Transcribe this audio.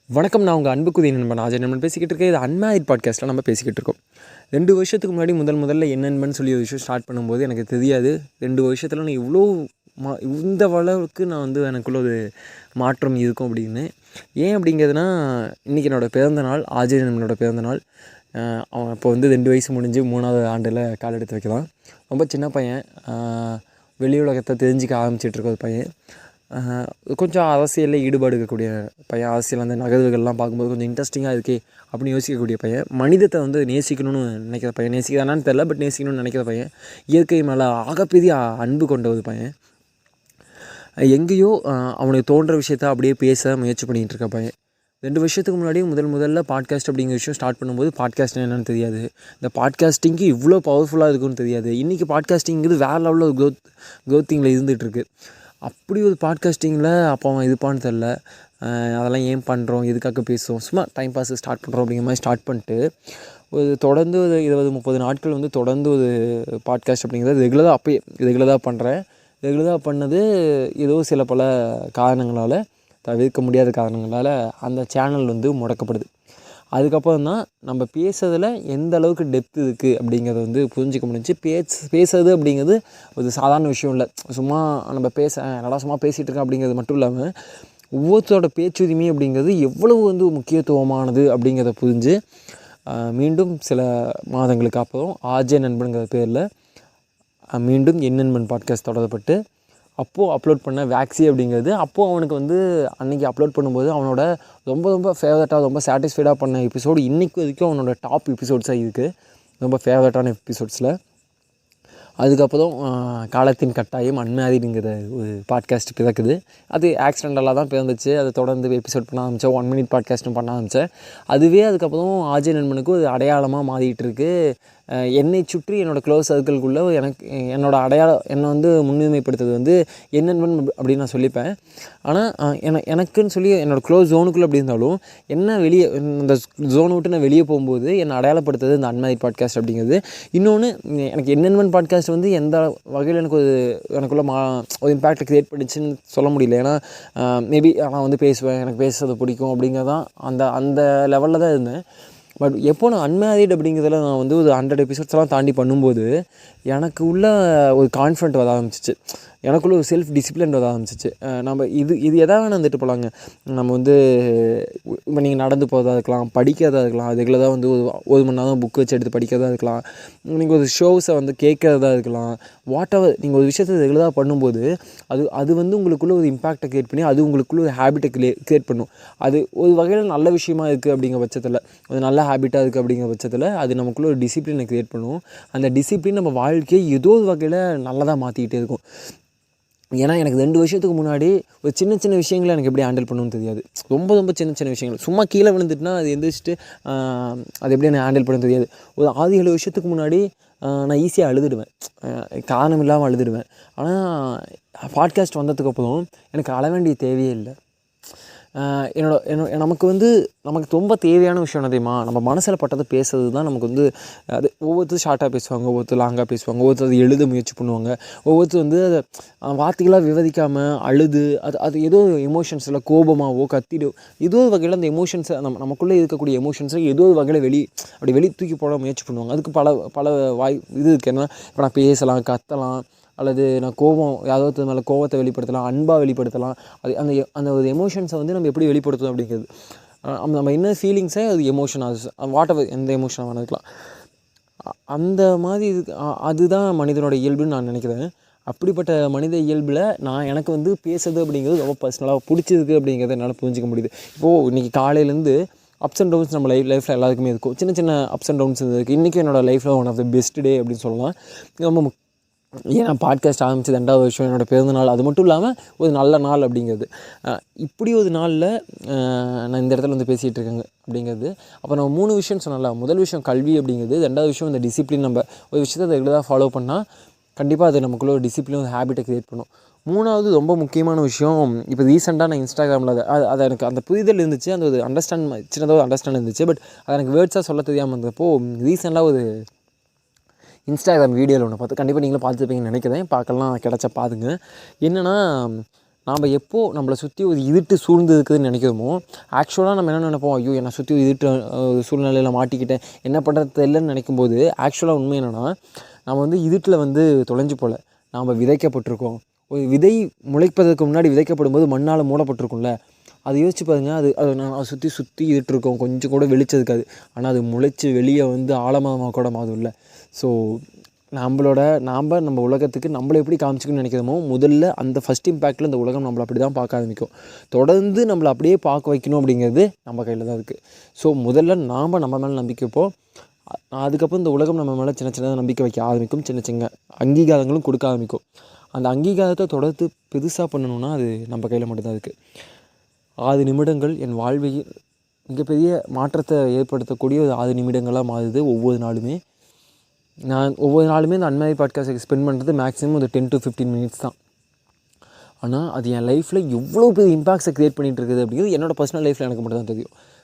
வணக்கம். நான் உங்கள் அன்புக்குரிய நண்பன் அஜய் நண்பன் பேசிக்கிட்டு இருக்கேன். இது அன்மேரிட் பாட்காஸ்ட்டில் நம்ம பேசிக்கிட்டு இருக்கோம். 2 வருஷத்துக்கு முன்னாடி முதல்ல என்ன நண்பன் சொல்லி ஒரு விஷயம் ஸ்டார்ட் பண்ணும்போது எனக்கு தெரியாது. 2 வருஷத்தில் நான் இவ்வளோ இந்த அளவுக்கு நான் எனக்குள்ள ஒரு மாற்றம் இருக்கும் அப்படின்னு. ஏன் அப்படிங்கிறதுனா, இன்றைக்கி என்னோடய பிறந்த நாள், அஜய் நண்பனோட பிறந்த நாள். அவன் இப்போ 2 வயசு முடிஞ்சு 3வது ஆண்டில் கால் எடுத்து வைக்கலாம். ரொம்ப சின்ன பையன், வெளி உலகத்தை தெரிஞ்சிக்க ஆரம்பிச்சிட்ருக்க ஒரு பையன். கொஞ்சம் அரசியலில் ஈடுபாடு இருக்கக்கூடிய பையன். அரசியல் அந்த நகர்வுகள்லாம் பார்க்கும்போது கொஞ்சம் இன்ட்ரெஸ்டிங்காக இருக்கே அப்படின்னு யோசிக்கக்கூடிய பையன். மனிதத்தை நேசிக்கணும்னு நினைக்கிற பையன். நேசிக்கிறானான்னு தெரில, பட் நேசிக்கணும்னு நினைக்கிற பையன். இயற்கை மேலே ஆகப்பெரிய அன்பு கொண்ட ஒரு பையன். எங்கேயோ அவனுக்கு தோன்ற விஷயத்த அப்படியே பேச முயற்சி பண்ணிகிட்டு இருக்க பையன். 2 வருஷத்துக்கு முன்னாடி முதல்ல பாட்காஸ்ட் அப்படிங்கிற விஷயம் ஸ்டார்ட் பண்ணும்போது பாட்காஸ்ட் என்னென்னு தெரியாது. இந்த பாட்காஸ்டிங்க்கு இவ்வளோ பவர்ஃபுல்லாக இருக்குன்னு தெரியாது. இன்றைக்கி பாட்காஸ்டிங்கிறது வேறு லெவலில் ஒரு க்ரோத்திங்கில் இருந்துகிட்ருக்கு. அப்படி ஒரு பாட்காஸ்டிங்கில் அப்போ அவன் இதுப்பான்னு தெரில. அதெல்லாம் ஏன் பண்ணுறோம், எதுக்காக பேசுவோம், சும்மா டைம் பாஸு ஸ்டார்ட் பண்ணுறோம் அப்படிங்கிற மாதிரி ஸ்டார்ட் பண்ணிட்டு தொடர்ந்து ஒரு 20-30 நாட்கள் தொடர்ந்து ஒரு பாட்காஸ்ட் அப்படிங்கிறது ரெகுலராக பண்ணுறேன். ரெகுலராக பண்ணது ஏதோ சில பல காரணங்களால், தவிர்க்க முடியாத காரணங்களால் அந்த சேனல் முடக்கப்படுது. அதுக்கப்புறம் தான் நம்ம பேசுறதில் எந்த அளவுக்கு டெப்த் இருக்குது அப்படிங்கிறத புரிஞ்சிக்க முடிஞ்சு. பேசுறது அப்படிங்கிறது ஒரு சாதாரண விஷயம் இல்லை. சும்மா நம்ம நல்லா சும்மா பேசிகிட்டு இருக்கேன் அப்படிங்கிறது மட்டும் இல்லாமல், ஒவ்வொருத்தரோட பேச்சுரிமை அப்படிங்கிறது எவ்வளவு முக்கியத்துவமானது அப்படிங்கிறத புரிஞ்சு, மீண்டும் சில மாதங்களுக்கு அப்புறம் அஜய் நண்பனுங்கிற பேரில் மீண்டும் என் நண்பன் பாட்காஸ்ட் தொடரப்பட்டு, அப்போது அப்லோட் பண்ண வேக்சி அப்படிங்கிறது அப்போது அவனுக்கு அன்றைக்கி அப்லோட் பண்ணும்போது அவனோட ரொம்ப ஃபேவரட்டாக, ரொம்ப சாட்டிஸ்ஃபைடாக பண்ண எபிசோடு இன்றைக்கு வரைக்கும் அவனோட டாப் எபிசோட்ஸாக இருக்குது. ரொம்ப ஃபேவரட்டான எபிசோட்ஸில். அதுக்கப்புறம் காலத்தின் கட்டாயம் அன்மேரிடுங்கிற ஒரு பாட்காஸ்ட் பிறக்குது. அது ஆக்சிடென்டலாக தான் பிறந்துச்சு. அதை தொடர்ந்து எபிசோட் பண்ண ஆரம்பித்தேன். 1 மினிட் பாட்காஸ்ட்டும் பண்ண ஆரம்பித்தேன். அதுவே அதுக்கப்புறம் அஜய் நண்பனுக்கு ஒரு அடையாளமாக மாறிட்டு இருக்கு. என்னை சுற்றி என்னோடய க்ளோஸ் சர்க்கிள்குள்ளே என்னோடய அடையாளம் என்னை முன்னுரிமைப்படுத்துறது என் நண்பன் அப்படின்னு நான் சொல்லிப்பேன். ஆனால் எனக்குன்னு சொல்லி என்னோடய க்ளோஸ் ஜோனுக்குள்ளே அப்படி இருந்தாலும், என்ன வெளியே இந்த ஜோனை விட்டு நான் வெளியே போகும்போது என்னை அடையாளப்படுத்துறது இந்த அன்மேரிட் பாட்காஸ்ட் அப்படிங்கிறது. இன்னொன்று, எனக்கு என் நண்பன் பாட்காஸ்ட் எந்த வகையில் எனக்குள்ள ஒரு இம்பேக்டை க்ரியேட் பண்ணிச்சுன்னு சொல்ல முடியல. ஏன்னா மேபி நான் பேசுவேன், எனக்கு பேசுறது பிடிக்கும் அப்படிங்கிறதான் அந்த லெவலில் தான் இருந்தேன். பட் எப்போ நான் அன்மேரிட் அப்படிங்கிறதுல நான் ஒரு 100 எபிசோட்ஸ்லாம் தாண்டி பண்ணும்போது எனக்கு உள்ள ஒரு கான்ஃபிடென்ட் வர ஆரம்பிச்சிச்சு. எனக்குள்ள ஒரு செல்ஃப் டிசிப்ளின் வர ஆரம்பிச்சிச்சு. நம்ம இது எதாக வேணால் வந்துட்டு போகலாங்க. நம்ம இப்போ நீங்கள் நடந்து போகிறதா இருக்கலாம், படிக்கிறதா இருக்கலாம், அதுக்குள்ள தான் ஒரு மணி நேரம் புக் வச்சு எடுத்து படிக்கிறதா இருக்கலாம், நீங்கள் ஒரு ஷோஸை கேட்குறதா இருக்கலாம். வாட் எவர், நீங்கள் ஒரு விஷயத்தை ரெகுலராக பண்ணும்போது அது உங்களுக்குள்ள ஒரு இம்பேக்டை க்ரியேட் பண்ணி, அது உங்களுக்குள்ள ஒரு ஹேபிட்டை க்ரியேட் பண்ணும். அது ஒரு வகையில் நல்ல விஷயமா இருக்குது அப்படிங்கிற பட்சத்தில், அது நல்ல ஹேபிட்டாக இருக்குது அப்படிங்கிற பட்சத்தில் அது நமக்குள்ள ஒரு டிசிப்ளினை க்ரியேட் பண்ணும். அந்த டிசிப்ளின் நம்ம வாழ்க்கையை ஏதோ ஒரு வகையில் நல்லதாக மாற்றிக்கிட்டே இருக்கும். ஏன்னா எனக்கு 2 வருஷத்துக்கு முன்னாடி ஒரு சின்ன விஷயங்களை எனக்கு எப்படி ஹேண்டில் பண்ணணும்னு தெரியாது. ரொம்ப சின்ன விஷயங்கள், சும்மா கீழே விழுந்துட்டுனா அது எந்திரிச்சிட்டு அது எப்படி எனக்கு ஹேண்டில் பண்ண தெரியாது. ஒரு 6-7 வருஷத்துக்கு முன்னாடி நான் ஈஸியாக அழுதுடுவேன், காரணம் இல்லாமல் அழுதுடுவேன். ஆனால் பாட்காஸ்ட் வந்ததுக்கப்புறம் எனக்கு அழ வேண்டிய தேவையே இல்லை. நமக்கு ரொம்ப தேவையான விஷயம் என்ன தெரியுமா? நம்ம மனசில் பட்டதை பேசுறது தான் நமக்கு அது ஒவ்வொருத்தரும் ஷார்ட்டாக பேசுவாங்க, ஒவ்வொருத்தர் லாங்காக பேசுவாங்க, ஒவ்வொருத்தர் எழுத முயற்சி பண்ணுவாங்க, ஒவ்வொருத்தர் அதை வார்த்தைகளாக விவரிக்காமல் அழுது அது ஏதோ எமோஷன்ஸில் கோபமாகவோ கத்திடோ ஏதோ ஒரு வகையில் அந்த எமோஷன்ஸை நமக்குள்ளே இருக்கக்கூடிய எமோஷன்ஸை ஏதோ ஒரு வகையில் வெளி தூக்கி போட முயற்சி பண்ணுவாங்க. அதுக்கு பல இது இருக்குது. என்ன, இப்போ நான் பேசலாம், கத்தலாம், அல்லது நான் யாராவது மேலே கோபத்தை வெளிப்படுத்தலாம், அன்பாக வெளிப்படுத்தலாம். அந்த ஒரு எமோஷன்ஸை நம்ம எப்படி வெளிப்படுத்தணும் அப்படிங்கிறது, நம்ம என்ன ஃபீலிங்ஸை அது எமோஷன், வாட் எவர் எந்த எமோஷனாக வேணா இருக்கலாம். அந்த மாதிரி அதுதான் மனிதனோட இயல்புன்னு நான் நினைக்கிறேன். அப்படிப்பட்ட மனித இயல்பில் எனக்கு பேசுறது அப்படிங்கிறது ரொம்ப பர்சனலாக பிடிச்சிருக்கு அப்படிங்கிறத என்னால் புரிஞ்சிக்க முடியுது. இப்போது இன்றைக்கி காலையிலேருந்து அப்ஸ் அண்ட் டவுன்ஸ் நம்ம லைஃப்பில் எல்லாருக்குமே இருக்கும். சின்ன அப்ஸ் அண்ட் டவுன்ஸ் இருக்குது. இன்றைக்கி என்னோடய லைஃப்பில் one of the best day அப்படின்னு சொல்லலாம். ரொம்ப ஏன்னா பாட்காஸ்ட் ஆரம்பிச்சது 2வது வருஷம், என்னோடய பிறந்த நாள், அது மட்டும் இல்லாமல் ஒரு நல்ல நாள் அப்படிங்கிறது. இப்படி ஒரு நாளில் நான் இந்த இடத்துல பேசிகிட்டு இருக்கேங்க அப்படிங்கிறது. அப்போ நம்ம 3 விஷயம் சொன்னல. முதல் விஷயம் கல்வி அப்படிங்கிறது, 2வது விஷயம் இந்த டிசிப்ளின். நம்ம ஒரு விஷயத்தை ரெகுலராக ஃபாலோ பண்ணால் கண்டிப்பாக அது நமக்குள்ள ஒரு டிசிப்ளின், ஒரு ஹேபிட்டை க்ரியேட் பண்ணும். 3வது ரொம்ப முக்கியமான விஷயம், இப்போ ரீசெண்டாக நான் இன்ஸ்டாகிராமில் அது எனக்கு அந்த புரிதல் இருந்துச்சு, அந்த ஒரு சின்னதாக ஒரு அண்டர்ஸ்டாண்ட் இருந்துச்சு. பட் அது எனக்கு வேர்ட்ஸாக சொல்ல தெரியாமல் இருந்தப்போ ரீசெண்டாக ஒரு இன்ஸ்டாகிராம் வீடியோவில் ஒன்று பார்த்து, கண்டிப்பாக நீங்களும் பார்த்துருப்பீங்கன்னு நினைக்கிறேன். பார்க்கலாம், கிடச்சா பாருங்க. என்னென்னா, நாம் எப்போது நம்மளை சுற்றி ஒரு இருட்டு சூழ்ந்து இருக்குதுன்னு நினைக்கிறோமோ, ஆக்சுவலாக நம்ம என்ன நினைப்போம், ஐயோ என்னை சுற்றி ஒரு இருட்டு சூழ்நிலையில் மாட்டிக்கிட்டேன், என்ன பண்ணுறது தெரியலன்னு நினைக்கும்போது, ஆக்சுவலாக உண்மை என்னென்னா, நம்ம வந்து இருட்டில் வந்து தொலைஞ்சு போகல, நாம் விதைக்கப்பட்டிருக்கோம். ஒரு விதை முளைப்பதற்கு முன்னாடி விதைக்கப்படும்போது மண்ணால் மூடப்பட்டிருக்கும்ல, அதை யோசிச்சு பாருங்க. அது நான் சுற்றி இருட்டு இருக்கும், கொஞ்சம் கூட வெளிச்சம் இருக்காது. ஆனால் அது முளைச்சி வெளியே வந்து ஆழமாக கூட மாறும்ல. ஸோ நம்ம உலகத்துக்கு நம்மளை எப்படி காமிச்சிக்கணும்னு நினைக்கிறோமோ, முதல்ல அந்த ஃபஸ்ட் இம்பேக்டில் இந்த உலகம் நம்மளை அப்படி தான் பார்க்க ஆரம்பிக்கும். தொடர்ந்து நம்மளை அப்படியே பார்க்க வைக்கணும் அப்படிங்கிறது நம்ம கையில் தான் இருக்குது. ஸோ முதல்ல நம்ம மேலே நம்பிக்கை வைப்போம். அதுக்கப்புறம் இந்த உலகம் நம்ம மேலே சின்ன சின்னதாக நம்பிக்கை வைக்க ஆரம்பிக்கும், சின்ன சின்ன அங்கீகாரங்களும் கொடுக்க ஆரம்பிக்கும். அந்த அங்கீகாரத்தை தொடர்ந்து பெருசாக பண்ணணுன்னா அது நம்ம கையில் மட்டும்தான் இருக்குது. 6 நிமிடங்கள் என் வாழ்வில் மிகப்பெரிய மாற்றத்தை ஏற்படுத்தக்கூடிய ஒரு 6 நிமிடங்களாக மாறுது ஒவ்வொரு நாளுமே. நான் ஒவ்வொரு நாளுமே இந்த அன்மேரிட் பாட்காஸ்ட்டுக்கு ஸ்பெண்ட் பண்ணுறது மேக்ஸிமம் ஒரு 10 to 15 மினிட்ஸ் தான். ஆனால் அது என் லைஃப்பில் எவ்வளோ பெரிய இம்பாக்ட்ஸை க்ரியேட் பண்ணிகிட்டு இருக்குது அப்படிங்கிறது என்னோடய பர்சனல் லைஃப்பில் எனக்கு மட்டும் தான் தெரியும்.